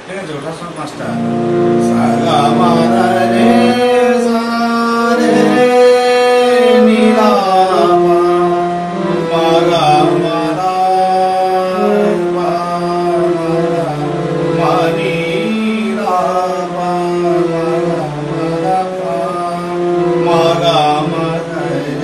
ঠিক আছে, ওঠার সময় 5টা সা গা মা ধা রে সা রে নি ধা পা মা গা মা ধা পা মা নি ধা পা মা গা মা ধা রে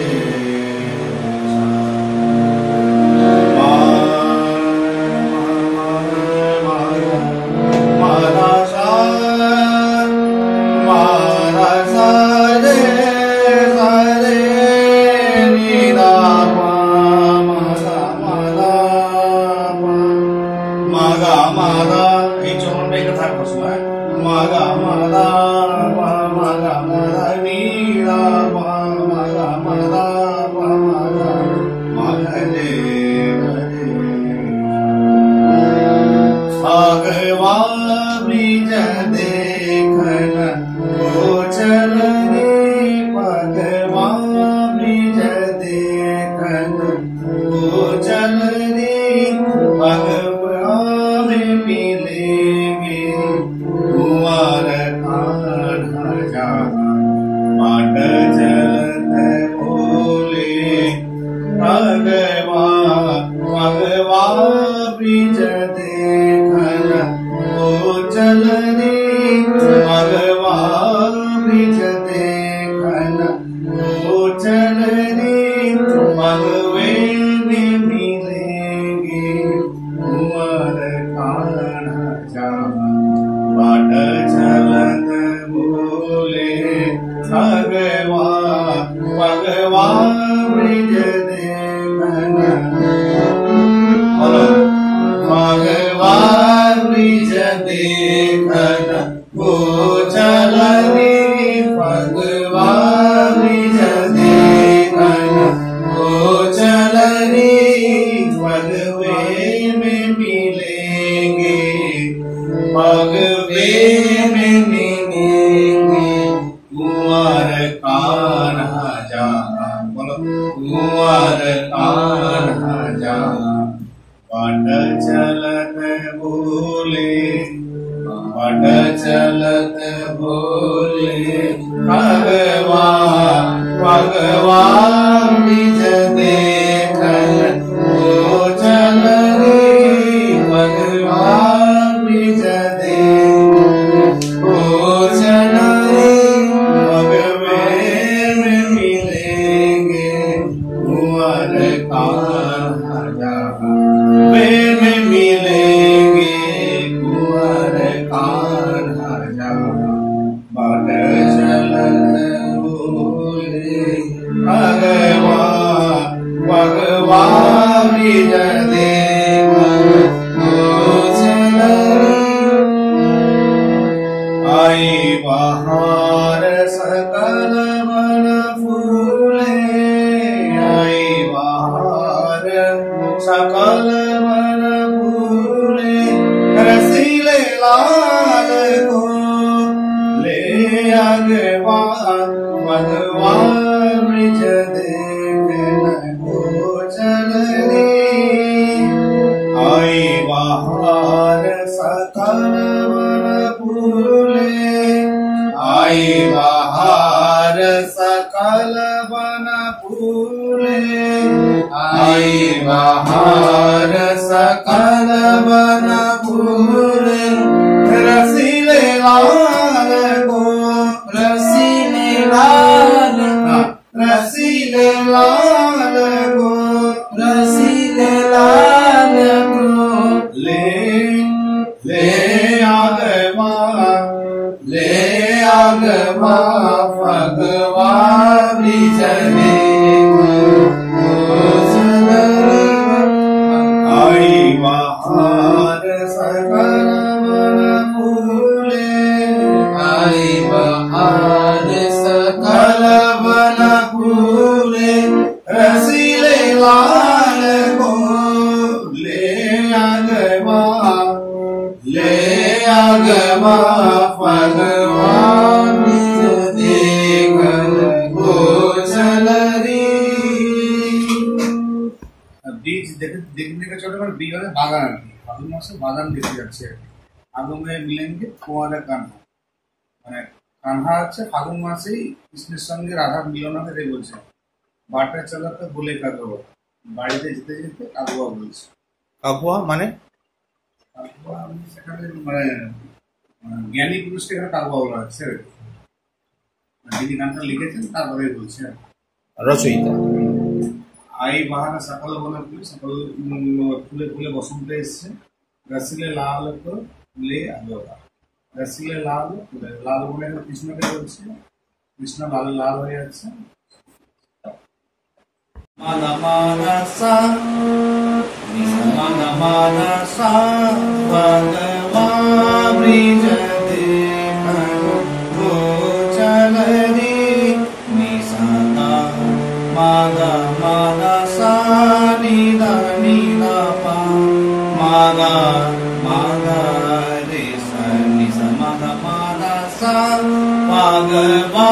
আগুনে মিলেঙ্গে কুয়ারে কানহা, মানে কানহা হচ্ছে ফাগুন মাসেই কৃষ্ণের সঙ্গে রাধার মিলন হবে, এটাই বলছে। বাটে চালাতে বলে কাকুয়া, বাড়িতে যেতে যেতে কাকুয়া বলছে। কাকুয়া মানে কাকুয়া সেখানে মানে জ্ঞানী পুরুষকে এখানে কাকুয়া বলা হচ্ছে। যিনি গানটা লিখেছেন তারপরে বলছে রচয়িতা। আই বাহানা সকাল বনে ফুলে, সকাল ফুলে ফুলে বসন্ত এসছে, রসিলে লাল তো ফুলে আলোরা, রসিলে লাল ফুলে লাল বনে কৃষ্ণকে বলছে, কৃষ্ণ লাল লাল হয়ে যাচ্ছে। মানা মানা সা মানা মানা সা ভগবা ব্রিজ দেখন গোচল রে নিসানা মাগা মানা সা নিদা নিদা পা মাগা মাগা রে সা নিসা মাগা মানা সা ভগবা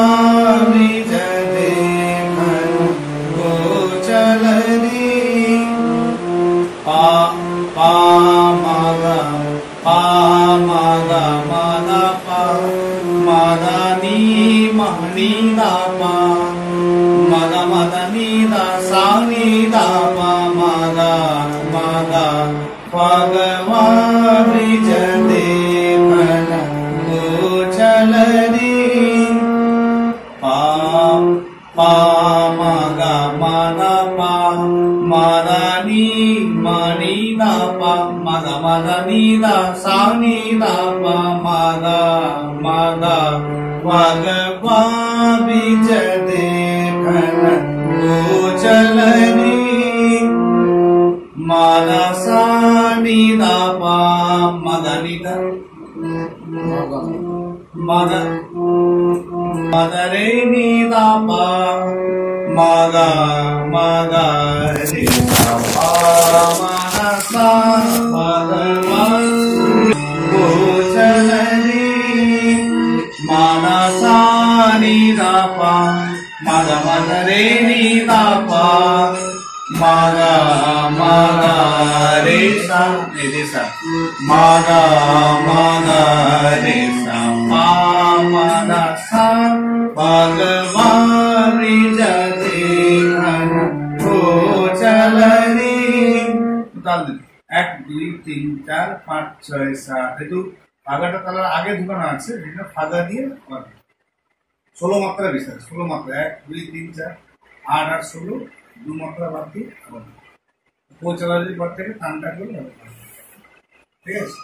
ব্রিজ দেখন গোচল রে পা পা মাগা মাদা পা মাদা নি মহনি দা পা মাদা মাদা নি দা সা নি দা পা মাদা মাদা ভগবা ব্রিজ দেখন গোচল রে পা পা মাগা মাদা পা মাদা নি মনি দা পা মাদা মাদা নি দা সা নি দা পা মাদা মাদা ভগবা ব্রিজ দেখন গোচল রে মাদা সা নি দা পা মাদা নি দা মাদা মাদা রে নি দা পা মাগা মাগা রে সা পা মাদা সা ভগবা গোচল রে মাদা সা নি দা পা মাদা মাদা রে নি দা পা মাগা মাগা রে সা রে সা মাগা মাগা রে সা পা মাদা সা ভগবা ব্রিজ দেখন গোচল রে। এক দুই তিন চার পাঁচ ছয় সাত, একটু ফাগাটা তালার আগে ঢুকানো আছে, ফাগা দিয়ে 16 মাত্রা বিষয়, 16 মাত্রা 1 2 3 4 8 8 16 দু মাত্রা বাদ দিয়ে গোচল রে পর থেকে টানটা করে, ঠিক আছে।